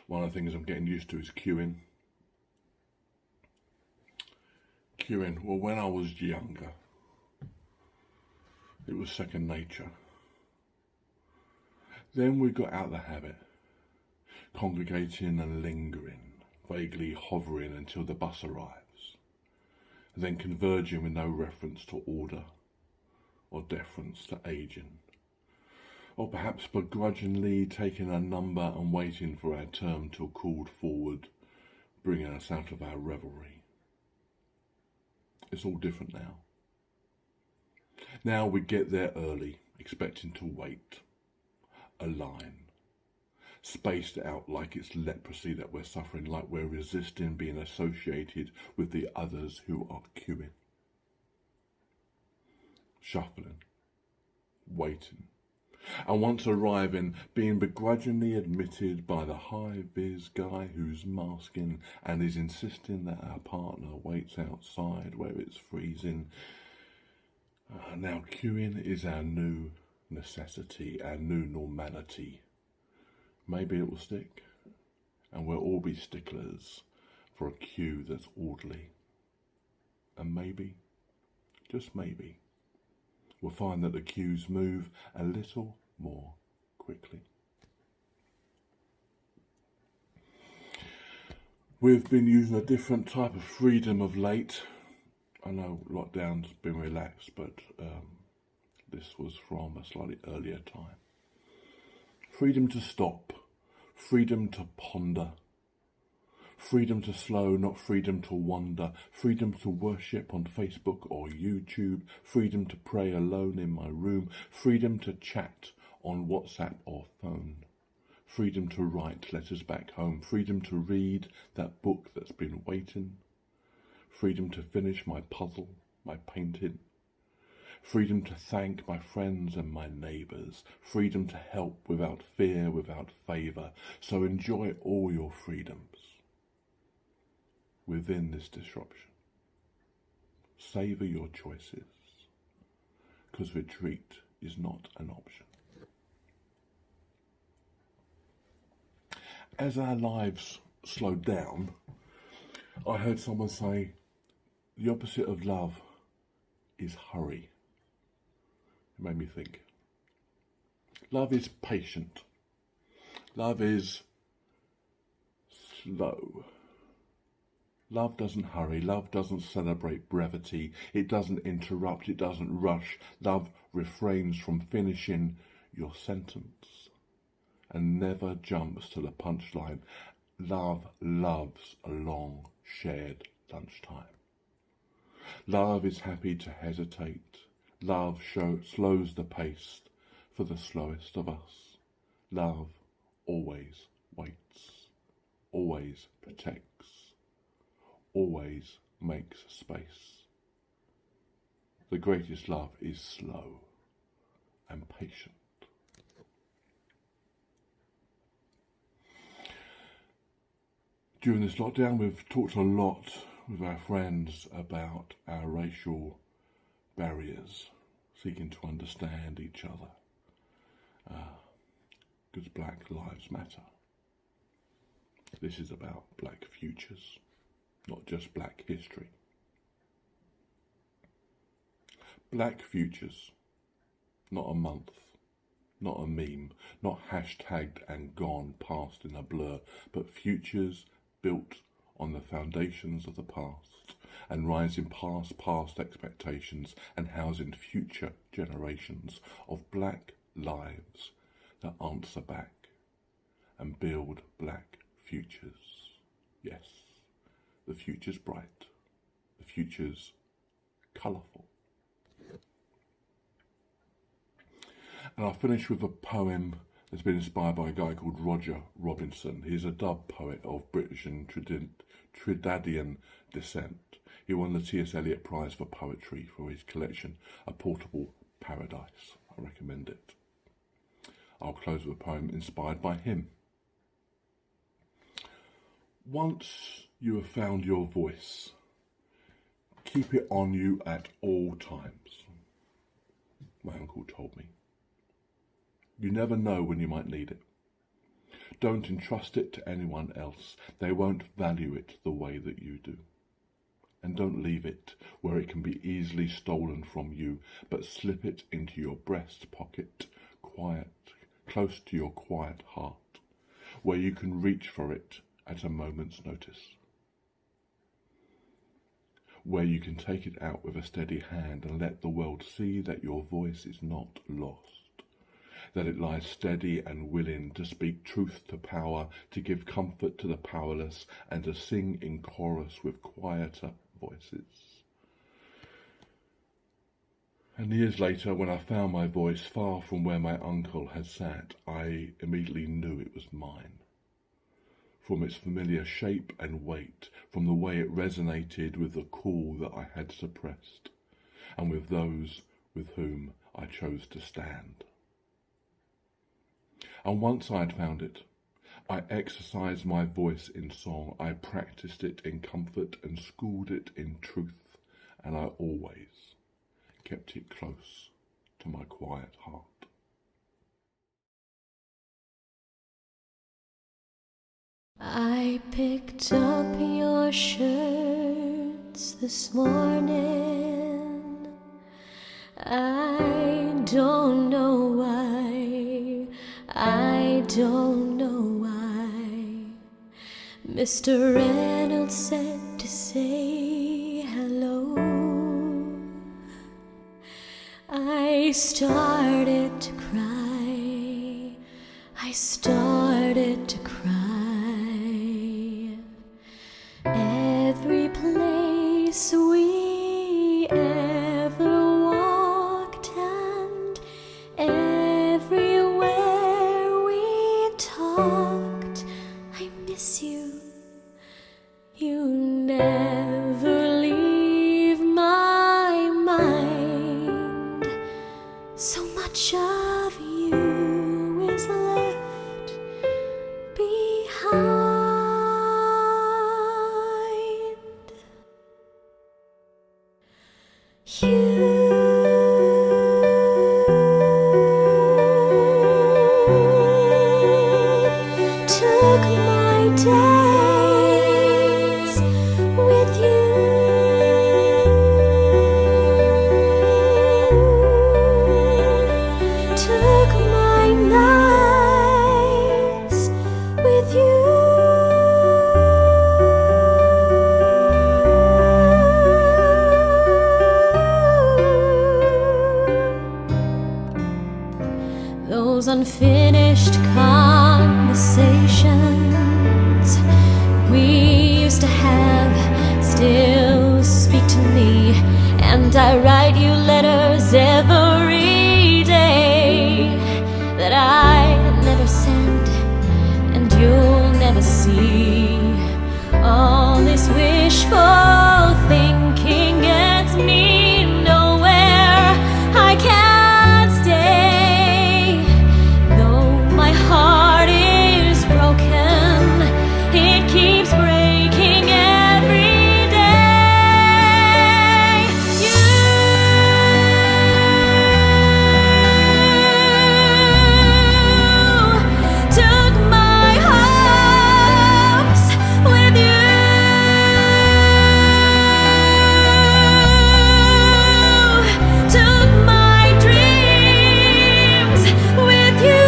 One of the things I'm getting used to is queuing. Well, when I was younger, it was second nature. Then we got out of the habit, congregating and lingering, vaguely hovering until the bus arrives, and then converging with no reference to order or deference to aging, or perhaps begrudgingly taking a number and waiting for our turn till called forward, bringing us out of our revelry. It's all different now. Now we get there early, expecting to wait. A line. Spaced out like it's leprosy that we're suffering, like we're resisting being associated with the others who are queuing. Shuffling. Waiting. And once arriving, being begrudgingly admitted by the high-vis guy who's masking and is insisting that our partner waits outside where it's freezing. Now queuing is our new necessity, our new normality. Maybe it will stick, and we'll all be sticklers for a queue that's orderly. And maybe, just maybe, we'll find that the queues move a little more quickly. We've been using a different type of freedom of late. I know lockdown's been relaxed, but this was from a slightly earlier time. Freedom to stop, freedom to ponder, freedom to slow, not freedom to wander, freedom to worship on Facebook or YouTube, freedom to pray alone in my room, freedom to chat on WhatsApp or phone, freedom to write letters back home, freedom to read that book that's been waiting, freedom to finish my puzzle, my painting, freedom to thank my friends and my neighbours, freedom to help without fear, without favour. So enjoy all your freedoms within this disruption. Savour your choices, because retreat is not an option. As our lives slowed down, I heard someone say, the opposite of love is hurry. It made me think. Love is patient. Love is slow. Love doesn't hurry, love doesn't celebrate brevity, it doesn't interrupt, it doesn't rush. Love refrains from finishing your sentence and never jumps to the punchline. Love loves a long shared lunchtime. Love is happy to hesitate. Love slows the pace for the slowest of us. Love always waits, always protects, always makes space. The greatest love is slow and patient. During this lockdown, we've talked a lot with our friends about our racial barriers, seeking to understand each other, because Black Lives Matter. This is about black futures, not just black history. Black futures, not a month, not a meme, not hashtagged and gone past in a blur, but futures built on the foundations of the past and rising past expectations and housing future generations of black lives that answer back and build black futures. Yes, the future's bright, the future's colourful. And I'll finish with a poem that's been inspired by a guy called Roger Robinson. He's a dub poet of British and Trinidadian descent. He won the T.S. Eliot Prize for Poetry for his collection, A Portable Paradise. I recommend it. I'll close with a poem inspired by him. Once you have found your voice, keep it on you at all times. My uncle told me. You never know when you might need it. Don't entrust it to anyone else. They won't value it the way that you do. And don't leave it where it can be easily stolen from you, but slip it into your breast pocket, quiet, close to your quiet heart, where you can reach for it at a moment's notice. Where you can take it out with a steady hand and let the world see that your voice is not lost. That it lies steady and willing to speak truth to power, to give comfort to the powerless, and to sing in chorus with quieter voices. And years later, when I found my voice far from where my uncle had sat, I immediately knew it was mine. From its familiar shape and weight, from the way it resonated with the call that I had suppressed, and with those with whom I chose to stand. And once I had found it, I exercised my voice in song. I practiced it in comfort and schooled it in truth, and I always kept it close to my quiet heart. I picked up your shirts this morning. I don't know why. I don't know why. Mr. Reynolds said to say hello. I started to cry. I started to cry. Every place we ever walked and everywhere we talked, I miss you. You never leave my mind. So much of you is left behind. Took my days with you. Took my nights with you. emotions we used to have still speak to me, and I write you letters every day that I never send and you'll never see. All this wishful thinking gets me nowhere. I can't stay, though my heart is broken. It keeps breaking every day. You took my hopes with you. Took my dreams with you.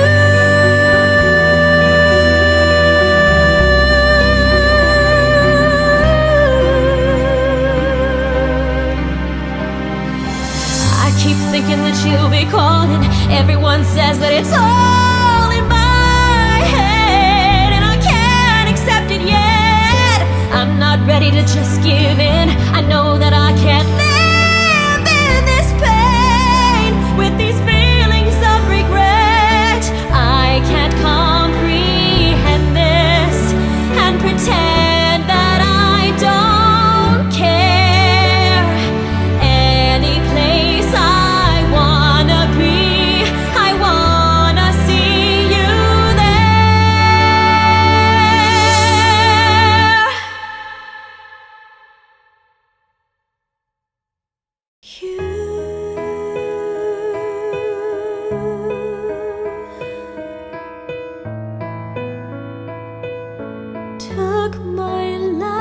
I keep thinking that you'll be calling. Everyone says that it's all in my head, and I can't accept it yet. I'm not ready to just give in. I know that I can't live in this pain with these feelings of regret. I can't comprehend this and pretend that I don't care. Any place I wanna be, I wanna see you there. You took my life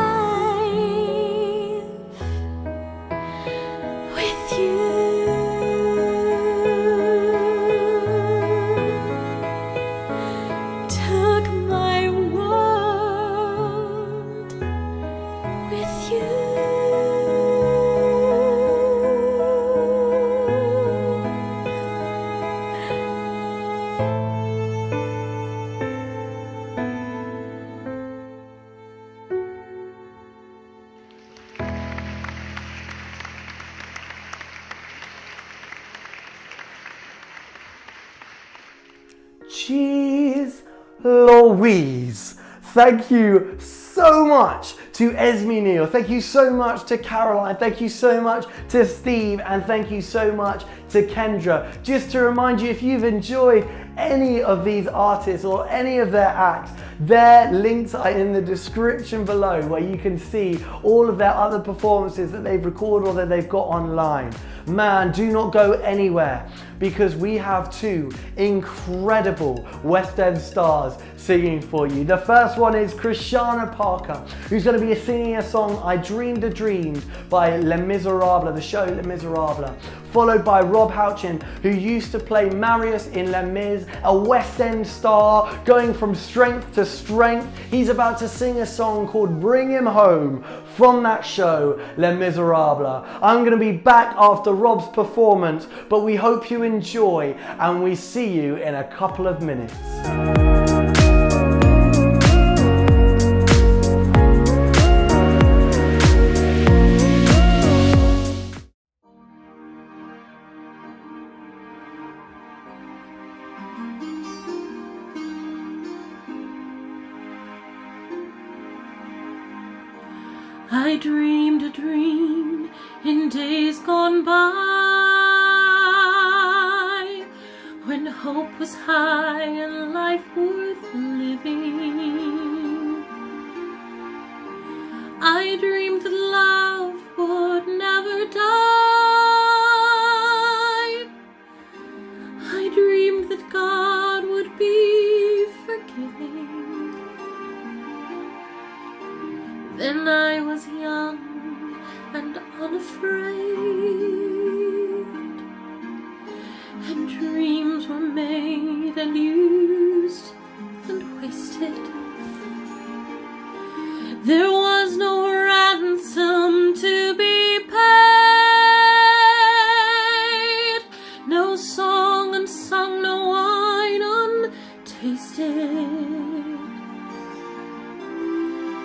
with you. Took my world with you. Jeez Louise. Thank you so much to Esme Neal. Thank you so much to Caroline. Thank you so much to Steve. And thank you so much to Kendra. Just to remind you, if you've enjoyed any of these artists or any of their acts, their links are in the description below, where you can see all of their other performances that they've recorded or that they've got online. Man, do not go anywhere, because we have two incredible West End stars singing for you. The first one is Krishana Parker, who's going to be singing a song, I Dreamed a Dream by Les Miserables, the show Les Miserables, followed by Rob Houchin, who used to play Marius in Les Mis, a West End star going from strength to strength. He's about to sing a song called Bring Him Home from that show, Les Miserables. I'm going to be back after Rob's performance, but we hope you enjoy, and we see you in a couple of minutes. I dreamed a dream in days gone by, when hope was high and life worth living. I dreamed that love would never die. I dreamed that God would be forgiving. Then I was young and unafraid, and dreams were made and used and wasted. There was no ransom to be paid, no song unsung, no wine untasted.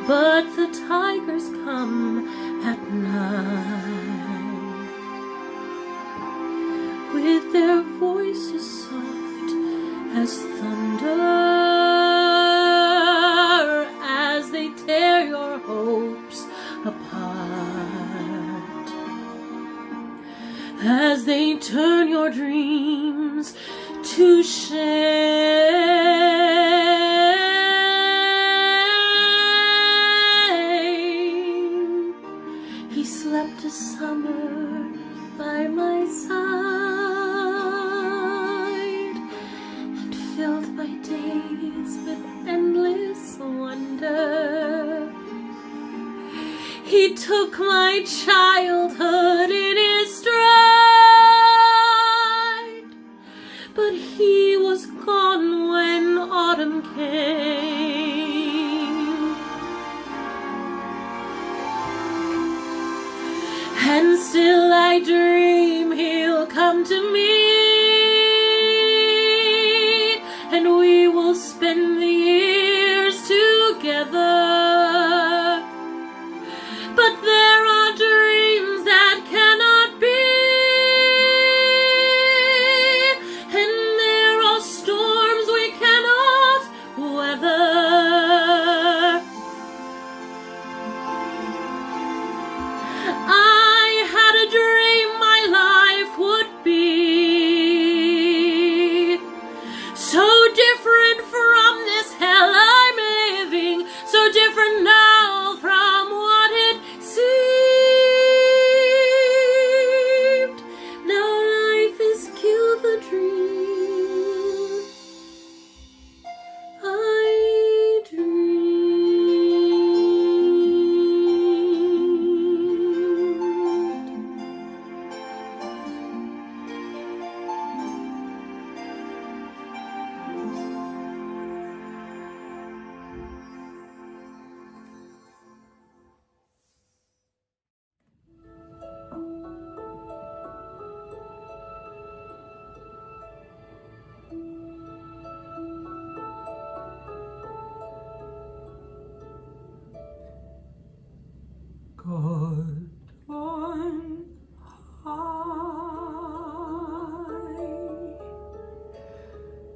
but the tigers come at night with their voices soft as thunder, as they tear your hopes apart, as they turn your dreams to shame. He slept a summer by my side and filled my days with endless wonder. He took my childhood in his stride, but he was gone when autumn came. And still I dream he'll come to me, and we will spend the years together. But there are dreams that cannot be, and there are storms we cannot weather. I had a dream my life would be so different from this hell I'm living, so different now from what it seemed. Now life has killed the dream I God on high,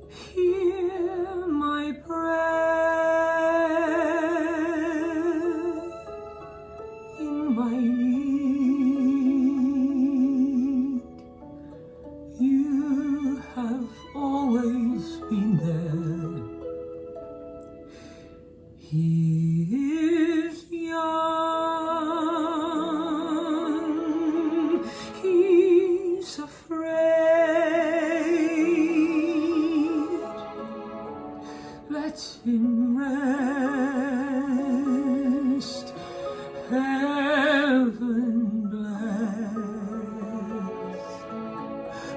hear my prayer in my need. You have always been there. He is young, he's afraid. Let him rest, heaven bless.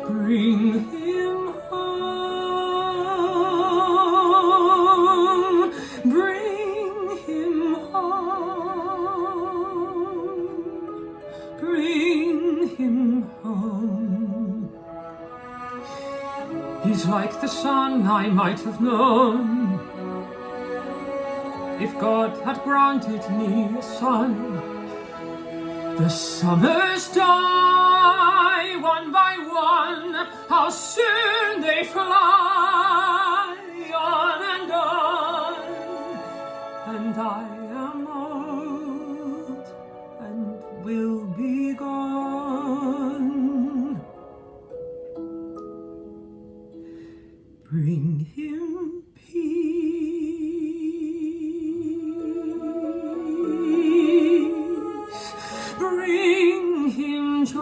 Bring him home, bring him home, bring him home. He's like the sun I might have known if God had granted me a son. The summers die one by one, how soon they fly on, and I am old and will be gone. Bring him peace, bring him joy.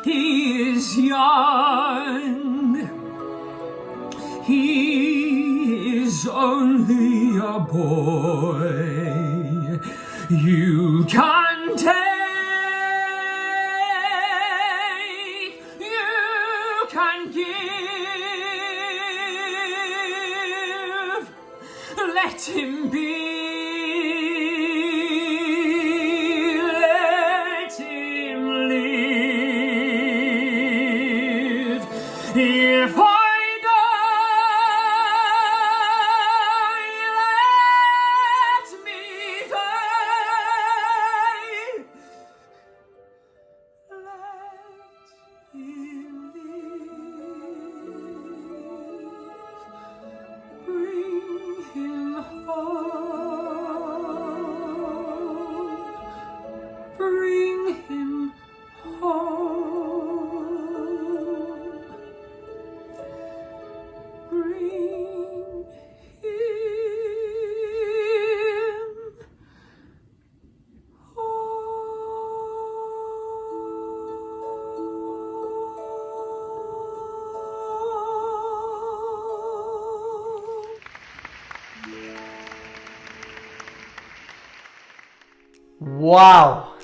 He is young, he is only a boy. You can take, you can give, let him be, let him live. If I die bring him Wow,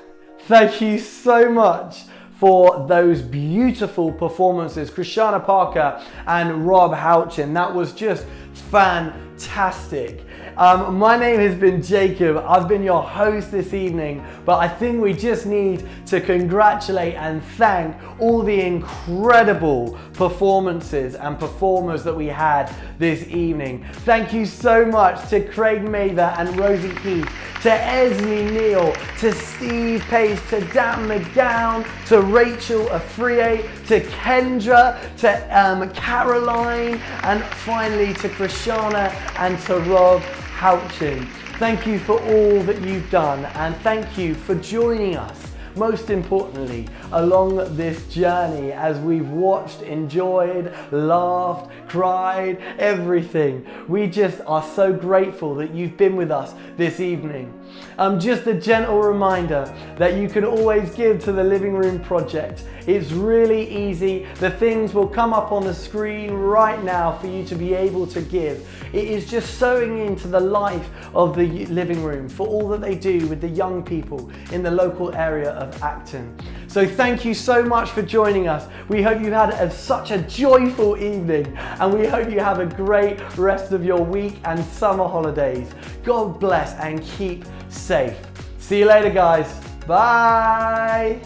thank you so much for those beautiful performances, Krishana Parker and Rob Houchin. That was just fantastic. My name has been Jacob. I've been your host this evening, but I think we just need to congratulate and thank all the incredible performances and performers that we had this evening. Thank you so much to Craig Mather and Rosie Keith, to Esme Neal, to Steve Pace, to Dan McGowan, to Rachel Afriye, to Kendra, to Caroline, and finally to Krishana and to Rob Houchin. Thank you for all that you've done, and thank you for joining us, most importantly, along this journey as we've watched, enjoyed, laughed, cried, everything. We just are so grateful that you've been with us this evening. Just a gentle reminder that you can always give to the Living Room Project. It's really easy. The things will come up on the screen right now for you to be able to give. It is just sowing into the life of the Living Room for all that they do with the young people in the local area of Acton. So thank you so much for joining us. We hope you had such a joyful evening, and we hope you have a great rest of your week and summer holidays. God bless and keep safe. See you later, guys. Bye.